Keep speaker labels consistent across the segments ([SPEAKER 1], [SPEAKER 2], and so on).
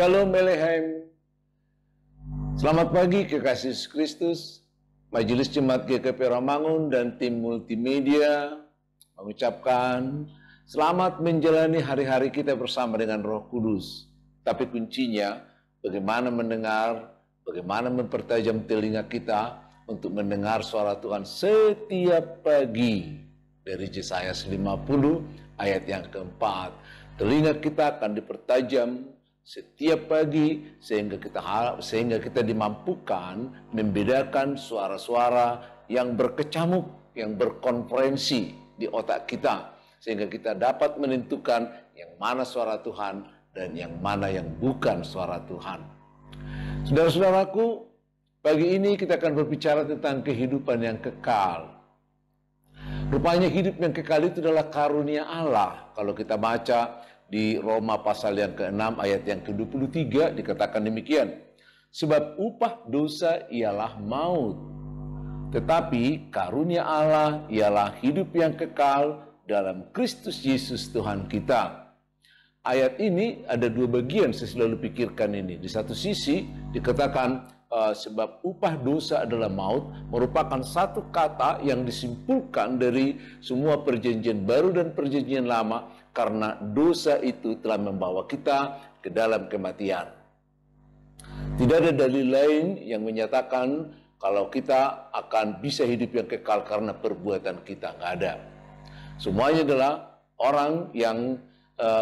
[SPEAKER 1] Shalom Elehem. Selamat pagi kekasih Yesus Kristus. Majelis Jemaat GKP Ramangun dan tim multimedia mengucapkan selamat menjalani hari-hari kita bersama dengan Roh Kudus. Tapi kuncinya bagaimana mendengar, bagaimana mempertajam telinga kita untuk mendengar suara Tuhan setiap pagi. Dari Yesaya 50 ayat yang keempat, telinga kita akan dipertajam setiap pagi sehingga kita dimampukan membedakan suara-suara yang berkecamuk, yang berkonferensi di otak kita, sehingga kita dapat menentukan yang mana suara Tuhan dan yang mana yang bukan suara Tuhan. Saudara-saudaraku, pagi ini kita akan berbicara tentang kehidupan yang kekal. Rupanya hidup yang kekal itu adalah karunia Allah. Kalau kita baca di Roma pasal yang ke-6 ayat yang ke-23 dikatakan demikian. Sebab upah dosa ialah maut, tetapi karunia Allah ialah hidup yang kekal dalam Kristus Yesus Tuhan kita. Ayat ini ada dua bagian, saya selalu pikirkan ini. Di satu sisi dikatakan sebab upah dosa adalah maut, merupakan satu kata yang disimpulkan dari semua perjanjian baru dan perjanjian lama, karena dosa itu telah membawa kita ke dalam kematian. Tidak ada dalil lain yang menyatakan kalau kita akan bisa hidup yang kekal karena perbuatan kita, nggak ada. Semuanya adalah orang yang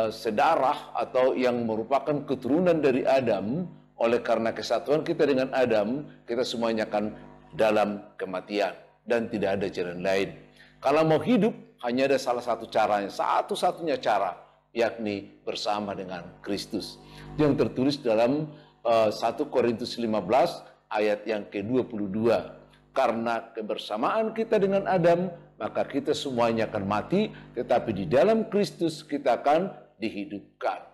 [SPEAKER 1] sedarah atau yang merupakan keturunan dari Adam. Oleh karena kesatuan kita dengan Adam, kita semuanya akan dalam kematian dan tidak ada jalan lain. Kalau mau hidup, hanya ada salah satu caranya, satu-satunya cara, yakni bersama dengan Kristus. Yang tertulis dalam 1 Korintus 15 ayat yang ke-22. Karena kebersamaan kita dengan Adam, maka kita semuanya akan mati, tetapi di dalam Kristus kita akan dihidupkan.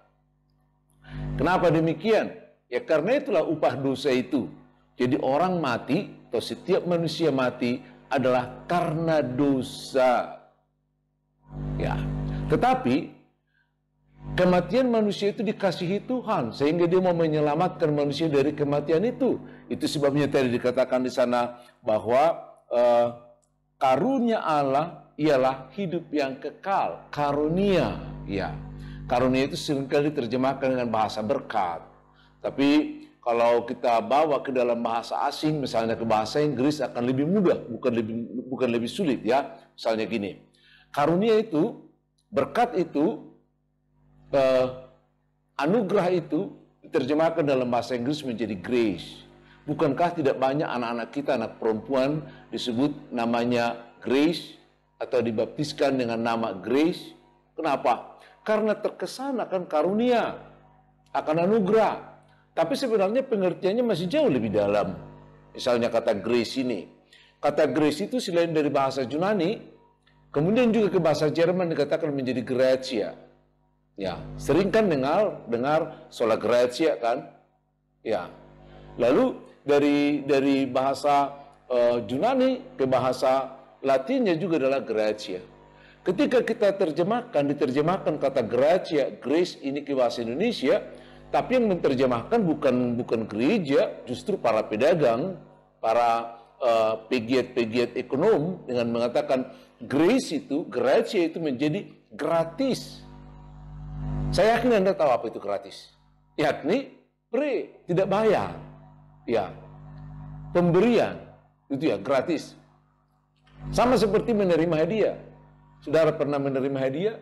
[SPEAKER 1] Kenapa demikian? Ya karena itulah upah dosa itu. Jadi orang mati atau setiap manusia mati adalah karena dosa. Ya, tetapi kematian manusia itu dikasihi Tuhan sehingga Dia mau menyelamatkan manusia dari kematian itu. Itu sebabnya tadi dikatakan di sana bahwa karunia Allah ialah hidup yang kekal. Karunia, ya. Karunia itu seringkali diterjemahkan dengan bahasa berkat. Tapi kalau kita bawa ke dalam bahasa asing, misalnya ke bahasa Inggris, akan lebih mudah, bukan lebih sulit ya. Misalnya gini, karunia itu, berkat itu, anugerah itu diterjemahkan dalam bahasa Inggris menjadi grace. Bukankah tidak banyak anak-anak kita, anak perempuan disebut namanya Grace atau dibaptiskan dengan nama Grace? Kenapa? Karena terkesan akan karunia, akan anugerah. Tapi sebenarnya pengertiannya masih jauh lebih dalam. Misalnya kata grace ini. Kata grace itu selain dari bahasa Yunani, kemudian juga ke bahasa Jerman dikatakan menjadi gratia. Ya, sering kan dengar sola gratia kan? Ya. Lalu dari bahasa Yunani ke bahasa Latinnya juga adalah gratia. Ketika kita diterjemahkan kata gratia, grace ini ke bahasa Indonesia, tapi yang menerjemahkan bukan gereja, justru para pedagang, para pegiat-pegiat ekonom dengan mengatakan gracia itu menjadi gratis. Saya yakin Anda tahu apa itu gratis. Yakni tidak bayar. Ya, pemberian itu ya gratis. Sama seperti menerima hadiah. Saudara pernah menerima hadiah?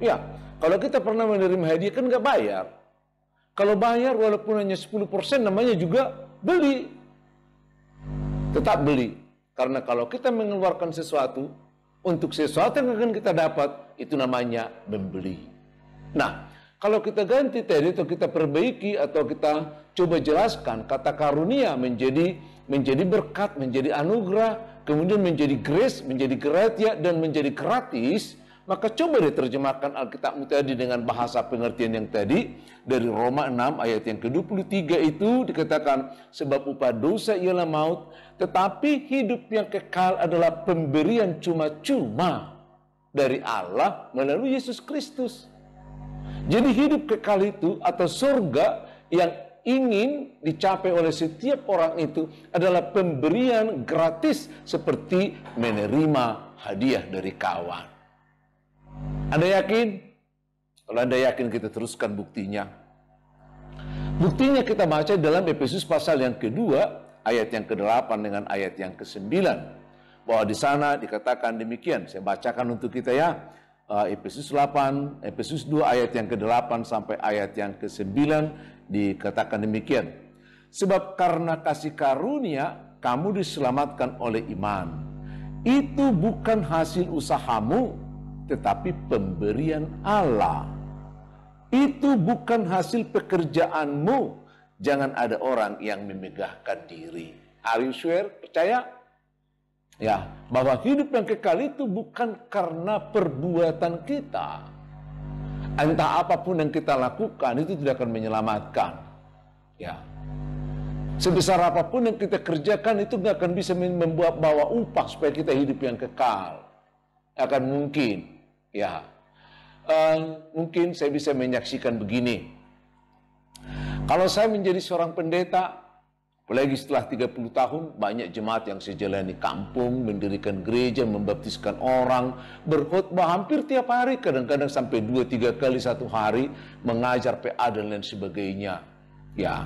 [SPEAKER 1] Ya, kalau kita pernah menerima hadiah kan nggak bayar. Kalau bayar walaupun hanya 10% namanya juga beli. Tetap beli. Karena kalau kita mengeluarkan sesuatu untuk sesuatu yang akan kita dapat, itu namanya membeli. Nah, kalau kita ganti tadi atau kita perbaiki atau kita coba jelaskan kata karunia menjadi berkat, menjadi anugerah, kemudian menjadi grace, menjadi gratia dan menjadi gratis, maka coba diterjemahkan Alkitabmu tadi dengan bahasa pengertian yang tadi. Dari Roma 6 ayat yang ke-23 itu dikatakan, sebab upah dosa ialah maut, tetapi hidup yang kekal adalah pemberian cuma-cuma dari Allah melalui Yesus Kristus. Jadi hidup kekal itu atau surga yang ingin dicapai oleh setiap orang itu adalah pemberian gratis seperti menerima hadiah dari kawan. Anda yakin? Kalau Anda yakin, kita teruskan buktinya. Buktinya kita baca dalam Efesus pasal yang kedua, ayat yang ke-8 dengan ayat yang ke-9. Bahwa di sana dikatakan demikian. Saya bacakan untuk kita ya. Efesus 2 ayat yang ke-8 sampai ayat yang ke-9 dikatakan demikian. Sebab karena kasih karunia kamu diselamatkan oleh iman. Itu bukan hasil usahamu, tetapi pemberian Allah. Itu bukan hasil pekerjaanmu. Jangan ada orang yang memegahkan diri. Are you sure? Percaya? Ya, bahwa hidup yang kekal itu bukan karena perbuatan kita. Entah apapun yang kita lakukan itu tidak akan menyelamatkan. Ya. Sebesar apapun yang kita kerjakan itu tidak akan bisa bawa upah supaya kita hidup yang kekal. Akan mungkin. Ya. Mungkin saya bisa menyaksikan begini. Kalau saya menjadi seorang pendeta, apalagi setelah 30 tahun, banyak jemaat yang saya jalani kampung, mendirikan gereja, membaptiskan orang, berkhotbah hampir tiap hari, kadang-kadang sampai 2-3 kali satu hari, mengajar PA dan lain sebagainya. Ya,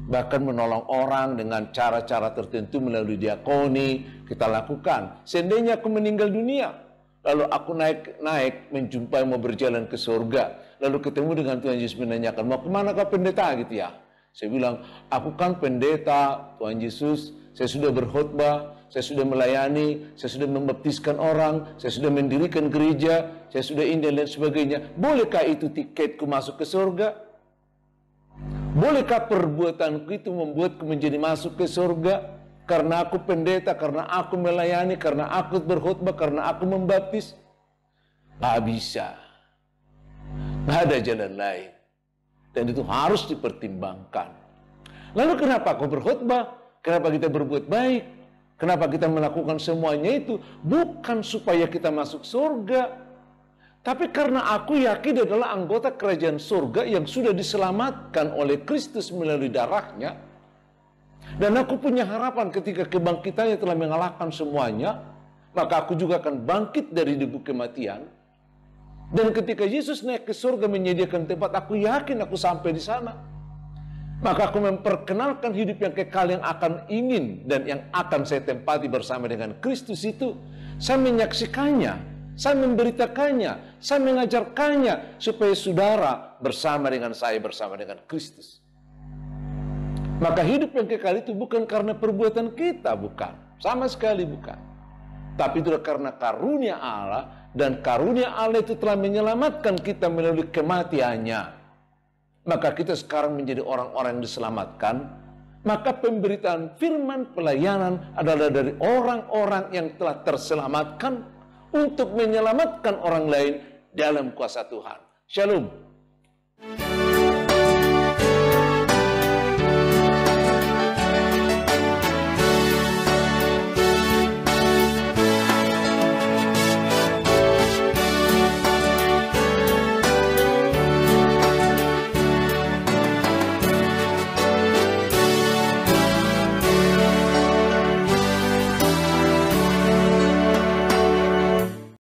[SPEAKER 1] bahkan menolong orang dengan cara-cara tertentu melalui diakoni, kita lakukan. Seandainya aku meninggal dunia, lalu aku naik menjumpai mau berjalan ke surga, lalu ketemu dengan Tuhan Yesus menanyakan, mau kemana kau pendeta gitu ya? Saya bilang, aku kan pendeta, Tuhan Yesus, saya sudah berkhotbah, saya sudah melayani, saya sudah membaptiskan orang, saya sudah mendirikan gereja, saya sudah ini dan lain sebagainya. Bolehkah itu tiketku masuk ke surga? Bolehkah perbuatanku itu membuatku menjadi masuk ke surga? Karena aku pendeta, karena aku melayani, karena aku berkhotbah, karena aku membaptis? Nggak bisa. Nggak ada jalan lain. Dan itu harus dipertimbangkan. Lalu kenapa kau berkhotbah? Kenapa kita berbuat baik? Kenapa kita melakukan semuanya itu? Bukan supaya kita masuk surga. Tapi karena aku yakin adalah anggota kerajaan surga yang sudah diselamatkan oleh Kristus melalui darahnya. Dan aku punya harapan ketika kebangkitannya telah mengalahkan semuanya. Maka aku juga akan bangkit dari debu kematian. Dan ketika Yesus naik ke surga menyediakan tempat, aku yakin aku sampai di sana. Maka aku memperkenalkan hidup yang kekal yang akan ingin dan yang akan saya tempati bersama dengan Kristus itu. Saya menyaksikannya, saya memberitakannya, saya mengajarkannya supaya saudara bersama dengan saya, bersama dengan Kristus. Maka hidup yang kekal itu bukan karena perbuatan kita, bukan. Sama sekali bukan. Tapi itu karena karunia Allah. Dan karunia Allah itu telah menyelamatkan kita melalui kematiannya. Maka kita sekarang menjadi orang-orang yang diselamatkan. Maka pemberitaan firman pelayanan adalah dari orang-orang yang telah terselamatkan untuk menyelamatkan orang lain dalam kuasa Tuhan. Shalom.